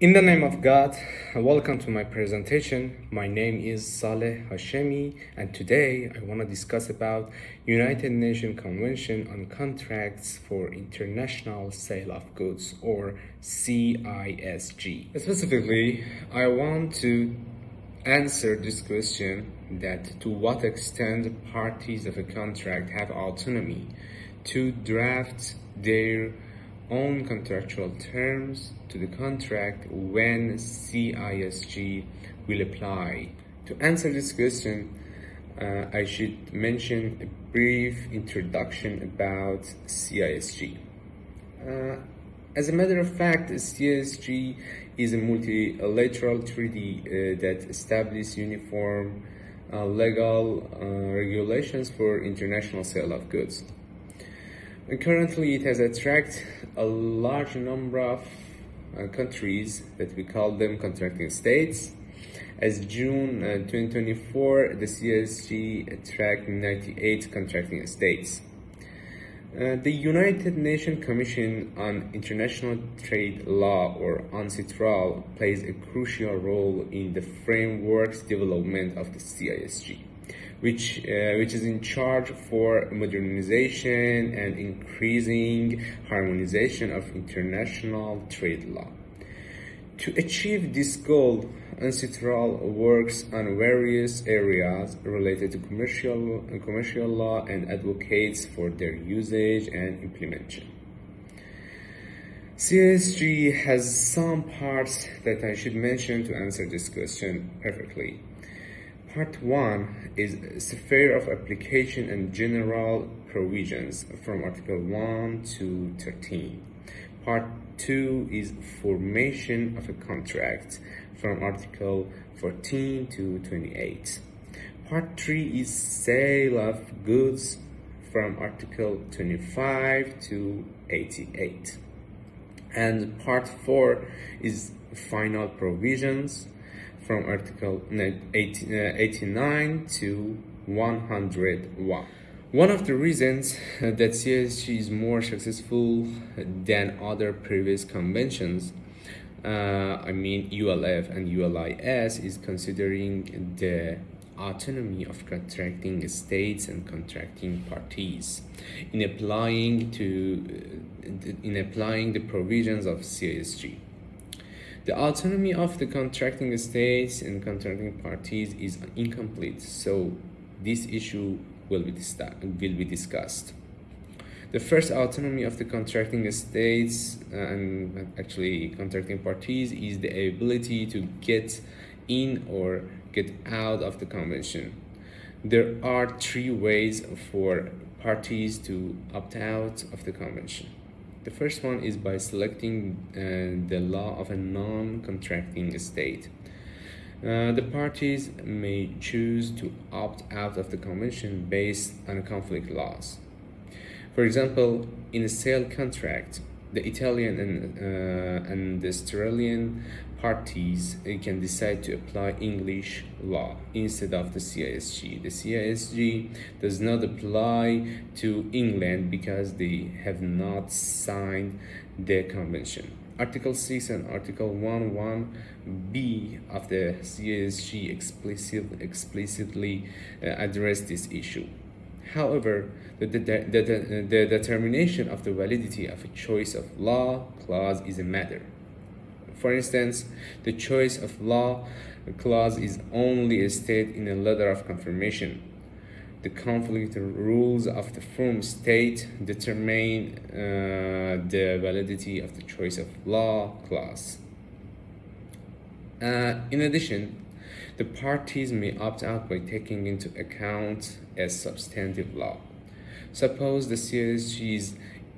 In the name of God, welcome to my presentation. My name is Saleh Hashemi, and today I want to discuss about United Nations Convention on Contracts for International Sale of Goods, or CISG. Specifically, I want to answer this question that to what extent parties of a contract have autonomy to draft their own contractual terms to the contract when CISG will apply. To answer this question, I should mention a brief introduction about CISG. As a matter of fact, CISG is a multilateral treaty that establishes uniform legal regulations for international sale of goods. And currently, it has attracted a large number of countries that we call them contracting states. As June 2024, the CISG attracted 98 contracting states. The United Nations Commission on International Trade Law, or UNCITRAL, plays a crucial role in the framework's development of the CISG, which is in charge for modernization and increasing harmonization of international trade law. To achieve this goal, UNCITRAL works on various areas related to commercial law and advocates for their usage and implementation. CISG has some parts that I should mention to answer this question perfectly. Part 1 is sphere of application and general provisions from Article 1 to 13. Part 2 is formation of a contract from Article 14 to 28. Part 3 is sale of goods from Article 25 to 88. And Part 4 is final provisions from Article 89 to 101. One of the reasons that CISG is more successful than other previous conventions, ULF and ULIS, is considering the autonomy of contracting states and contracting parties in applying the provisions of CISG. The autonomy of the contracting states and contracting parties is incomplete, so this issue will be discussed. The first autonomy of the contracting states and actually contracting parties is the ability to get in or get out of the convention. There are 3 ways for parties to opt out of the convention. The first one is by selecting the law of a non-contracting state. The parties may choose to opt out of the convention based on conflict laws. For example, in a sale contract, the Italian and the Australian parties can decide to apply English law instead of the CISG. The CISG does not apply to England because they have not signed the convention. Article 6 and Article 11B of the CISG explicitly address this issue. However, the determination of the validity of a choice of law clause is a matter. For instance, the choice of law clause is only stated in a letter of confirmation. The conflict rules of the forum state determine the validity of the choice of law clause. In addition, the parties may opt out by taking into account a substantive law. Suppose the CISG is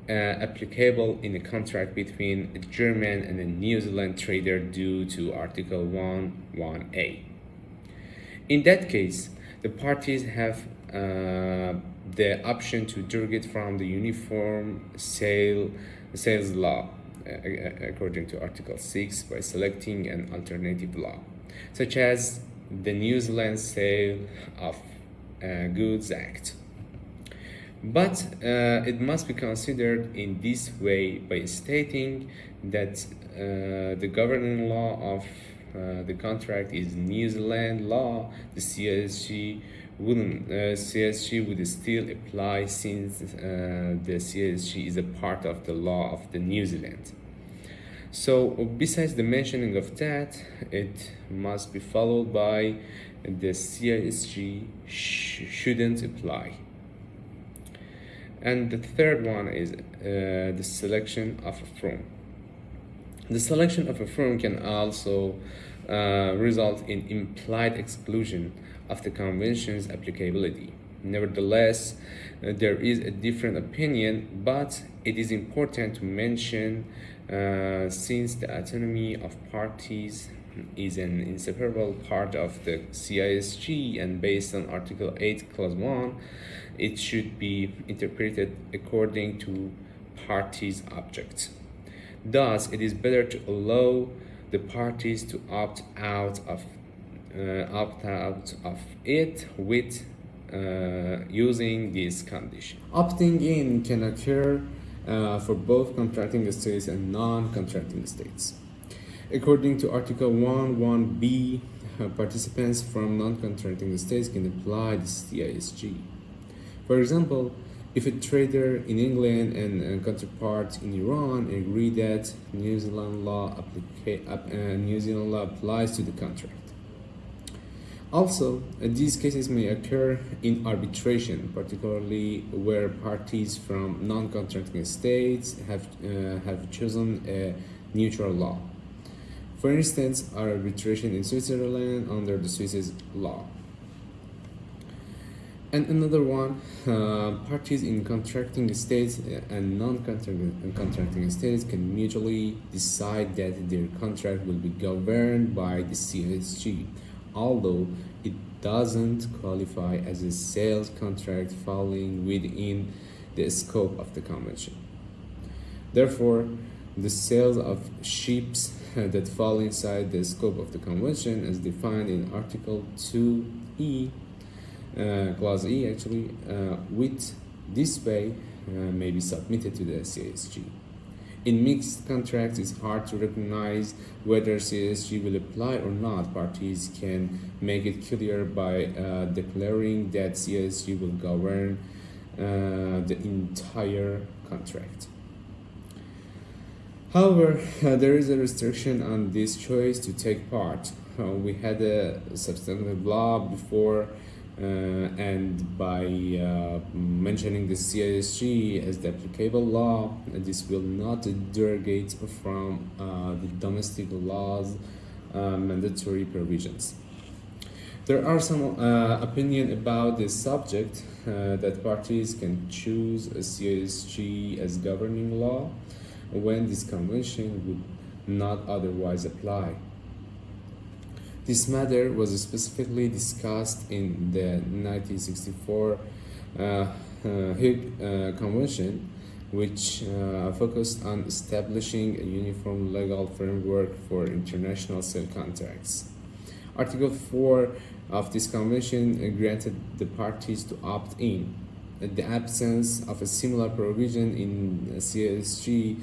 applicable in a contract between a German and a New Zealand trader due to Article 11A. In that case, the parties have the option to derogate from the uniform sales law according to Article 6 by selecting an alternative law, such as the New Zealand Sale of Goods Act. But it must be considered in this way by stating that the governing law of the contract is New Zealand law. The CISG would still apply since the CISG is a part of the law of the New Zealand. So besides the mentioning of that, it must be followed by the CISG shouldn't apply. And the third one is the selection of a firm. The selection of a firm can also result in implied exclusion of the convention's applicability. Nevertheless, there is a different opinion, but it is important to mention since the autonomy of parties is an inseparable part of the CISG and based on Article 8, Clause 1, it should be interpreted according to parties' objects. Thus, it is better to allow the parties to opt out of it with using this condition. Opting in can occur for both contracting states and non-contracting states. According to Article 1(1)(b), participants from non-contracting states can apply the CISG. For example, if a trader in England and a counterpart in Iran agree that New Zealand law applies to the contract. Also, these cases may occur in arbitration, particularly where parties from non-contracting states have chosen a neutral law. For instance, arbitration in Switzerland under the Swiss law. And another one, parties in contracting states and non-contracting states can mutually decide that their contract will be governed by the CISG, although it doesn't qualify as a sales contract falling within the scope of the convention. Therefore, the sales of ships that fall inside the scope of the convention as defined in Article 2E, Clause E actually, with this way may be submitted to the CISG. In mixed contracts, it's hard to recognize whether CISG will apply or not. Parties can make it clear by declaring that CISG will govern the entire contract. However, there is a restriction on this choice to take part. We had a substantive law before, and by mentioning the CISG as the applicable law, this will not derogate from the domestic laws mandatory provisions. There are some opinion about this subject that parties can choose a CISG as governing law when this convention would not otherwise apply. This matter was specifically discussed in the 1964 Hague Convention, which focused on establishing a uniform legal framework for international sale contracts. Article 4 of this convention granted the parties to opt in. The absence of a similar provision in CISG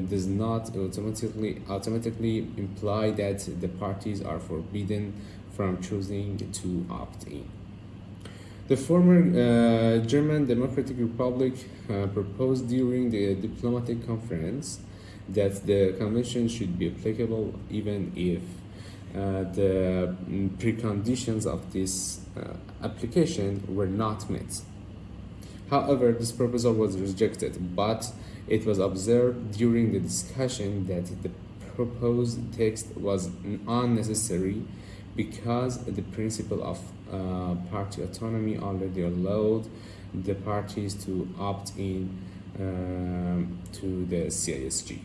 does not automatically imply that the parties are forbidden from choosing to opt in. The former German Democratic Republic proposed during the diplomatic conference that the convention should be applicable even if the preconditions of this application were not met. However, this proposal was rejected, but it was observed during the discussion that the proposed text was unnecessary because the principle of party autonomy already allowed the parties to opt in to the CISG.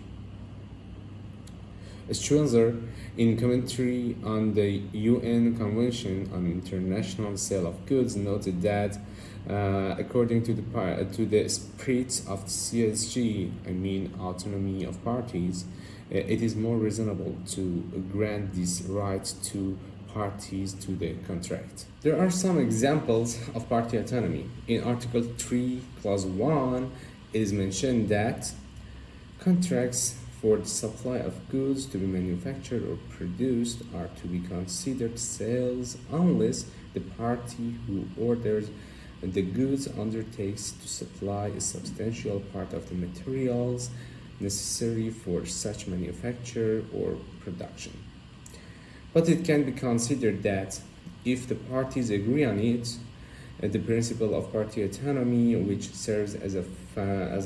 Schweitzer, in commentary on the UN Convention on International Sale of Goods, noted that according to the spirit of the CISG, I mean autonomy of parties, it is more reasonable to grant this right to parties to the contract. There are some examples of party autonomy. In Article 3, Clause 1, it is mentioned that contracts for the supply of goods to be manufactured or produced are to be considered sales unless the party who orders the goods undertakes to supply a substantial part of the materials necessary for such manufacture or production. But it can be considered that if the parties agree on it, the principle of party autonomy, which serves as a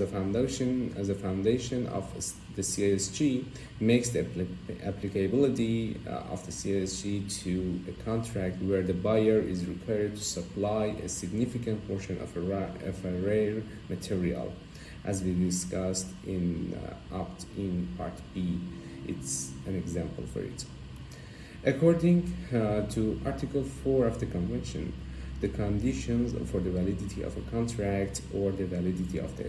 foundation of the CISG, makes the applicability of the CISG to a contract where the buyer is required to supply a significant portion of a rare material, as we discussed in opt-in part B. It's an example for it. According to Article 4 of the Convention, the conditions for the validity of a contract or the validity of the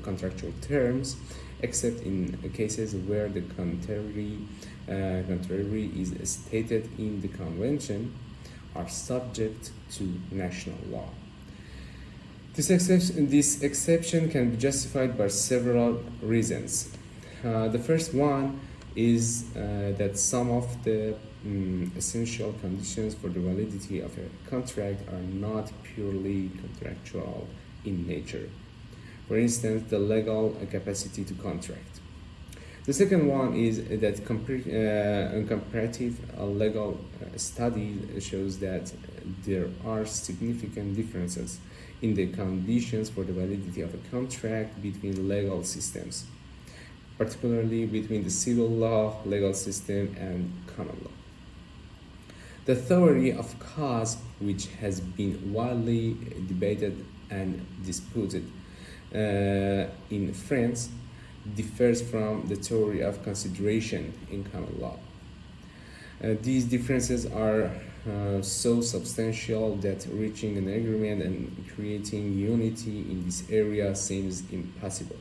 contractual terms, except in cases where the contrary is stated in the Convention, are subject to national law. This exception can be justified by several reasons. The first one is that some of the essential conditions for the validity of a contract are not purely contractual in nature. For instance, the legal capacity to contract. The second one is that comparative legal study shows that there are significant differences in the conditions for the validity of a contract between legal systems, particularly between the civil law legal system and common law. The theory of cause, which has been widely debated and disputed in France, differs from the theory of consideration in common law. These differences are so substantial that reaching an agreement and creating unity in this area seems impossible.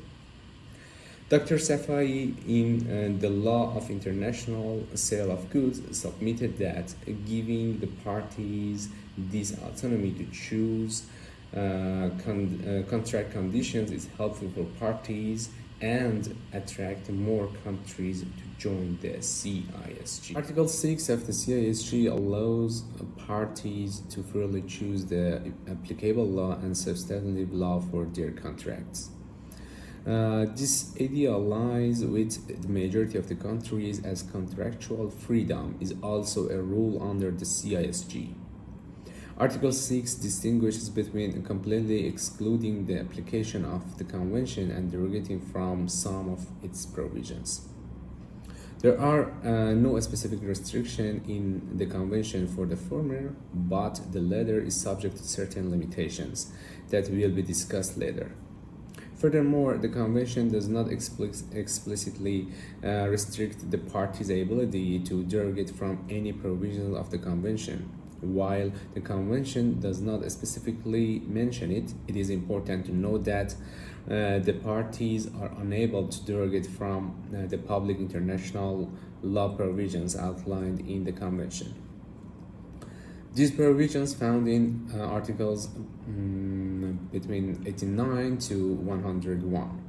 Dr. Safai, in The Law of International Sale of Goods, submitted that giving the parties this autonomy to choose contract conditions is helpful for parties and attract more countries to join the CISG. Article 6 of the CISG allows parties to freely choose the applicable law and substantive law for their contracts. This idea aligns with the majority of the countries, as contractual freedom is also a rule under the CISG. Article 6 distinguishes between completely excluding the application of the Convention and derogating from some of its provisions. There are no specific restrictions in the Convention for the former, but the latter is subject to certain limitations that will be discussed later. Furthermore, the Convention does not explicitly restrict the parties' ability to derogate from any provisions of the Convention. While the Convention does not specifically mention it, it is important to note that the parties are unable to derogate from the public international law provisions outlined in the Convention. These provisions found in articles between 89 to 101.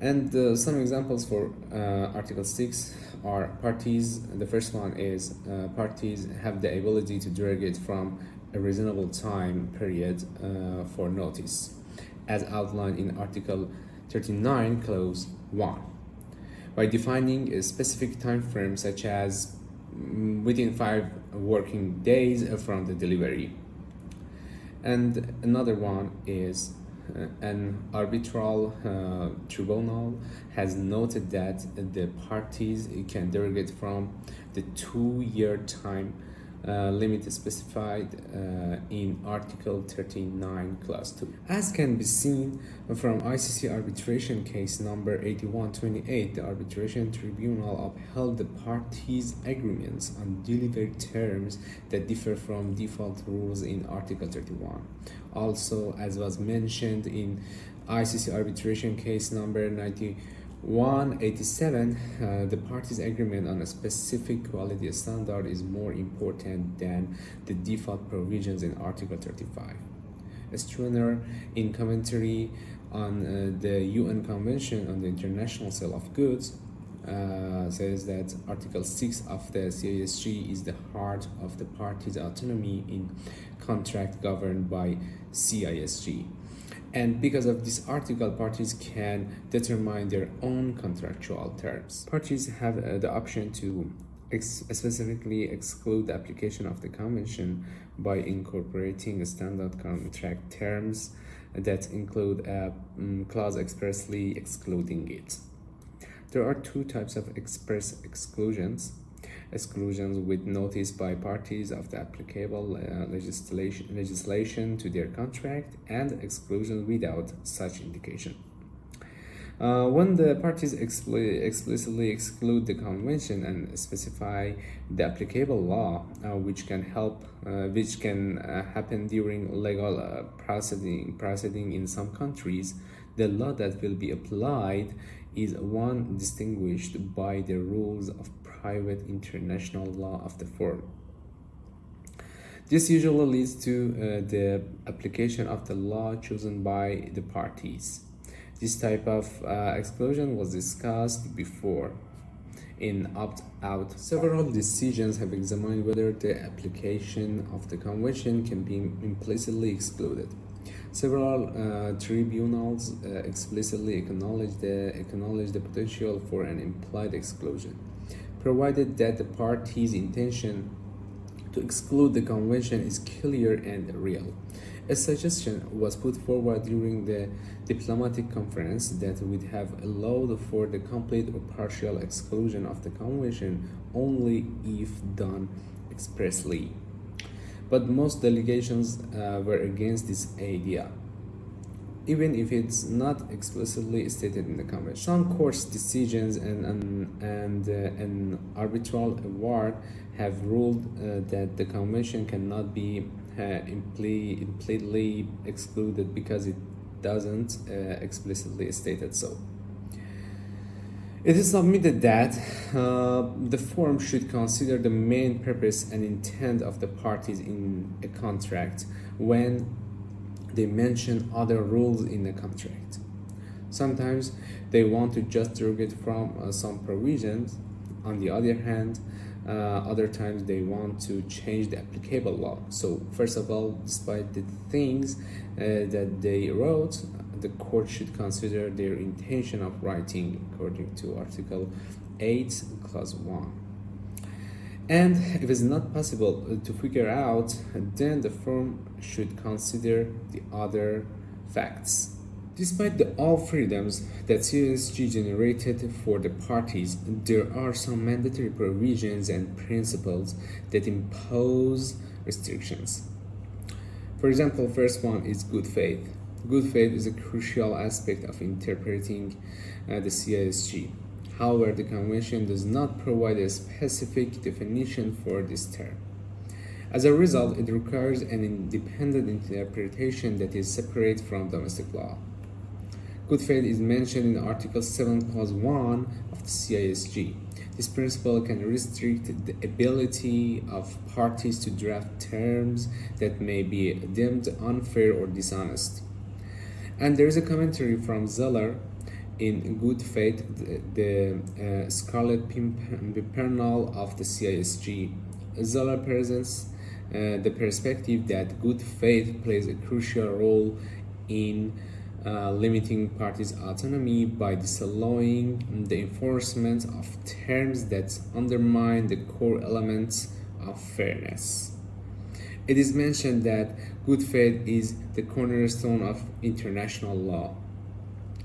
And some examples for Article 6 are parties. The first one is parties have the ability to derogate from a reasonable time period for notice, as outlined in Article 39, Clause 1, by defining a specific time frame such as within 5 working days from the delivery. And another one is an arbitral tribunal has noted that the parties can derogate from the 2-year time limit specified in Article 39, Clause 2. As can be seen from ICC arbitration case number 8128, the arbitration tribunal upheld the parties' agreements on delivery terms that differ from default rules in Article 31. Also, as was mentioned in ICC arbitration case number 187, the parties' agreement on a specific quality standard is more important than the default provisions in Article 35. Stroner, in commentary on the UN Convention on the International Sale of Goods, says that Article 6 of the CISG is the heart of the parties' autonomy in contract governed by CISG. And because of this article, parties can determine their own contractual terms. Parties have the option to specifically exclude the application of the convention by incorporating standard contract terms that include a clause expressly excluding it. There are two types of express exclusions: exclusions with notice by parties of the applicable legislation to their contract, and exclusions without such indication. When the parties explicitly exclude the convention and specify the applicable law, which can happen during legal proceeding in some countries, the law that will be applied is one distinguished by the rules of private international law of the firm. This usually leads to the application of the law chosen by the parties. This type of exclusion was discussed before in opt-out. Several decisions have examined whether the application of the convention can be implicitly excluded. Several tribunals explicitly acknowledge the potential for an implied exclusion, provided that the party's intention to exclude the convention is clear and real. A suggestion was put forward during the diplomatic conference that would have allowed for the complete or partial exclusion of the convention only if done expressly. But most delegations were against this idea, even if it's not explicitly stated in the convention. Some court's decisions and an arbitral award have ruled that the convention cannot be implicitly excluded because it doesn't explicitly state it so. It is submitted that the firm should consider the main purpose and intent of the parties in a contract when they mention other rules in the contract. Sometimes they want to just derogate from some provisions. On the other hand, other times they want to change the applicable law. So first of all, despite the things that they wrote, the court should consider their intention of writing according to Article 8, Clause 1. And if it's not possible to figure out, then the firm should consider the other facts. Despite all freedoms that CISG generated for the parties, there are some mandatory provisions and principles that impose restrictions. For example, first one is good faith. Good faith is a crucial aspect of interpreting the CISG. However, the Convention does not provide a specific definition for this term. As a result, it requires an independent interpretation that is separate from domestic law. Good faith is mentioned in Article 7, Clause 1 of the CISG. This principle can restrict the ability of parties to draft terms that may be deemed unfair or dishonest. And there is a commentary from Zeller in Good Faith, the Scarlet Pimpernel of the CISG. Zeller presents the perspective that good faith plays a crucial role in limiting parties' autonomy by disallowing the enforcement of terms that undermine the core elements of fairness. It is mentioned that good faith is the cornerstone of international law,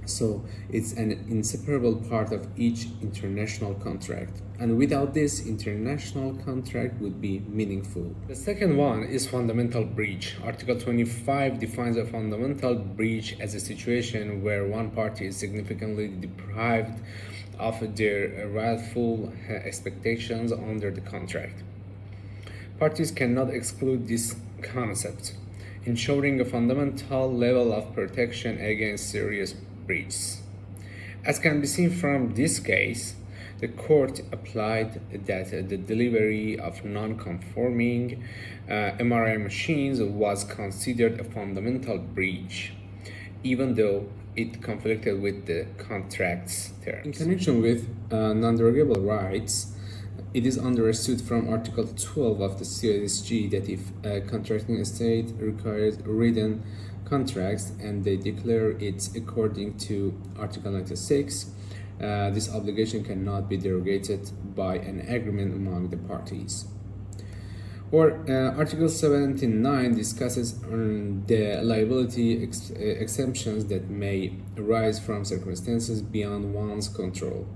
so it's an inseparable part of each international contract, and without this, international contract would be meaningful. The second one is fundamental breach. Article 25 defines a fundamental breach as a situation where one party is significantly deprived of their rightful expectations under the contract. Parties cannot exclude this concept, ensuring a fundamental level of protection against serious breaches. As can be seen from this case, the court applied that the delivery of non-conforming MRI machines was considered a fundamental breach, even though it conflicted with the contract's terms. In connection with non-derogable rights, it is understood from Article 12 of the CISG that if a contracting state requires written contracts and they declare it according to Article 96, this obligation cannot be derogated by an agreement among the parties. Or Article 79 discusses the liability exemptions that may arise from circumstances beyond one's control.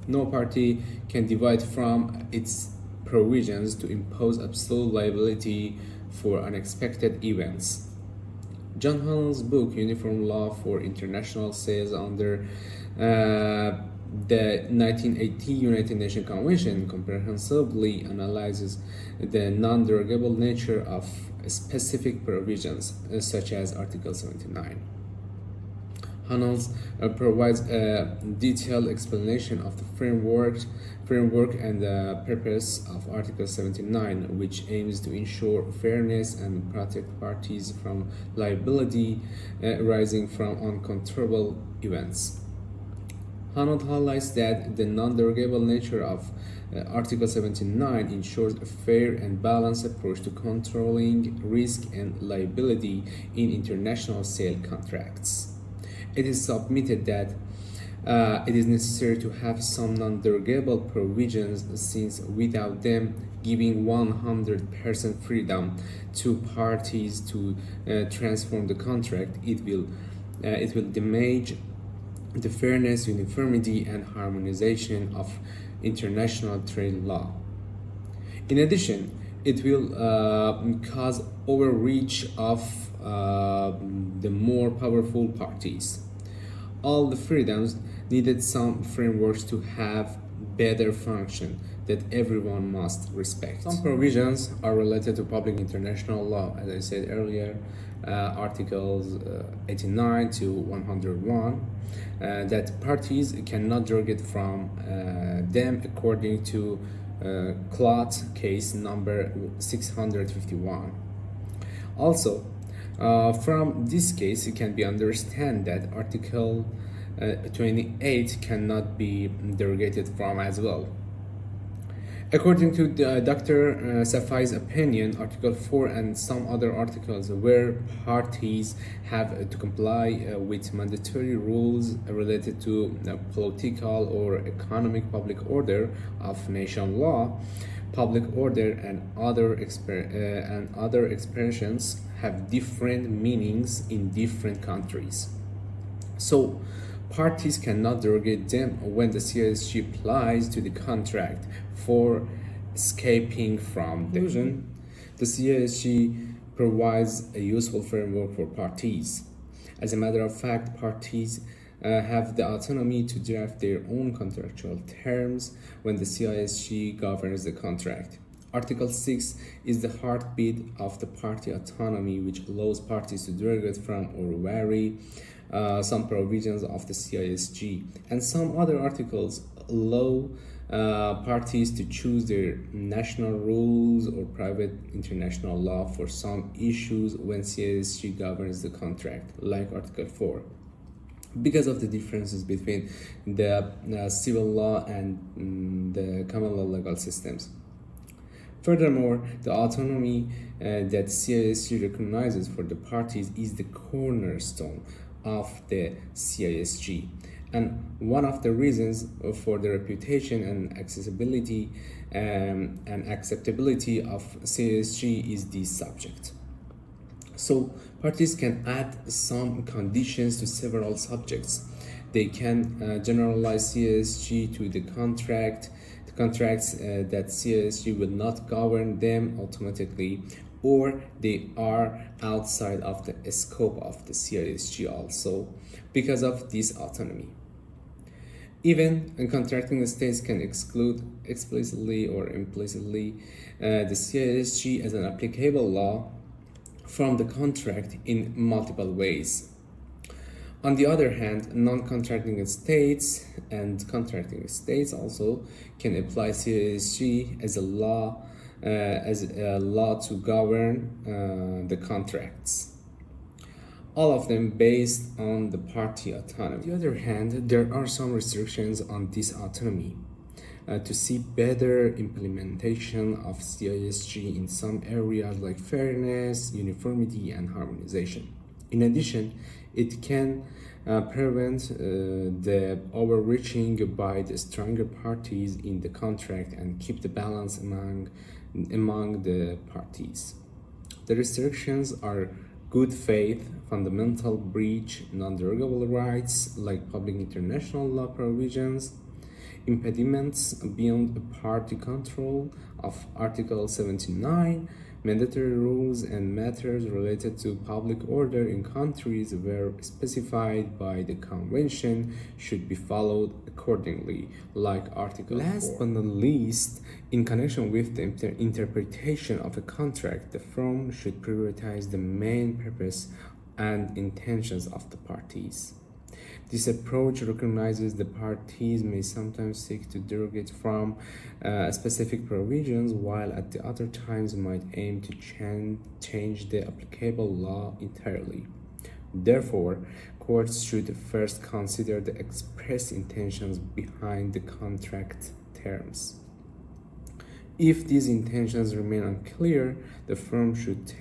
No party can deviate from its provisions to impose absolute liability for unexpected events. John Hannell's book, Uniform Law for International Sales, under the 1980 United Nations Convention, comprehensively analyzes the non-derogable nature of specific provisions, such as Article 79. Hannell provides a detailed explanation of the framework and the purpose of Article 79, which aims to ensure fairness and protect parties from liability arising from uncontrollable events. Hannell highlights that the non-derogable nature of Article 79 ensures a fair and balanced approach to controlling risk and liability in international sale contracts. It is submitted that it is necessary to have some non-derogable provisions, since without them giving 100% freedom to parties to transform the contract, it will damage the fairness, uniformity, and harmonization of international trade law. In addition, it will cause overreach of the more powerful parties. All the freedoms needed some frameworks to have better function that everyone must respect. Some provisions are related to public international law, as I said earlier, Articles 89 to 101, that parties cannot derogate from them according to Clot case number 651. Also, from this case, it can be understood that Article 28 cannot be derogated from as well. According to Dr. Safai's opinion, Article 4 and some other articles where parties have to comply with mandatory rules related to political or economic public order of nation law, public order, and other expressions have different meanings in different countries. So, parties cannot derogate them when the CISG applies to the contract for escaping from them. The CISG provides a useful framework for parties. As a matter of fact, parties have the autonomy to draft their own contractual terms when the CISG governs the contract. Article 6 is the heartbeat of the party autonomy, which allows parties to derogate from or vary some provisions of the CISG, and some other articles allow parties to choose their national rules or private international law for some issues when CISG governs the contract, like Article 4. Because of the differences between the civil law and the common law legal systems. Furthermore, the autonomy that CISG recognizes for the parties is the cornerstone of the CISG, and one of the reasons for the reputation and accessibility and acceptability of CISG is this subject. So parties can add some conditions to several subjects. They can generalize CISG to the contracts that CISG will not govern them automatically, or they are outside of the scope of the CISG also because of this autonomy. Even contracting states can exclude explicitly or implicitly the CISG as an applicable law from the contract in multiple ways. On the other hand, non-contracting states and contracting states also can apply CISG as a law to govern the contracts. All of them based on the party autonomy. On the other hand, there are some restrictions on this autonomy. To see better implementation of CISG in some areas like fairness, uniformity, and harmonization. In addition, it can prevent the overreaching by the stronger parties in the contract and keep the balance among the parties. The restrictions are good faith, fundamental breach, non-derogable rights like public international law provisions, impediments beyond party control of Article 79, mandatory rules and matters related to public order in countries where specified by the convention should be followed accordingly, like Article 4. Last but not least, in connection with the interpretation of a contract, the firm should prioritize the main purpose and intentions of the parties. This approach recognizes the parties may sometimes seek to derogate from specific provisions, while at the other times might aim to change the applicable law entirely. Therefore, courts should first consider the expressed intentions behind the contract terms. If these intentions remain unclear, the firm should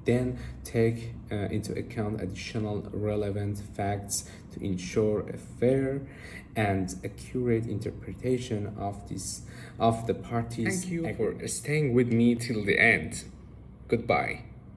then take into account additional relevant facts to ensure a fair and accurate interpretation of the parties. Thank you for staying with me till the end. Goodbye.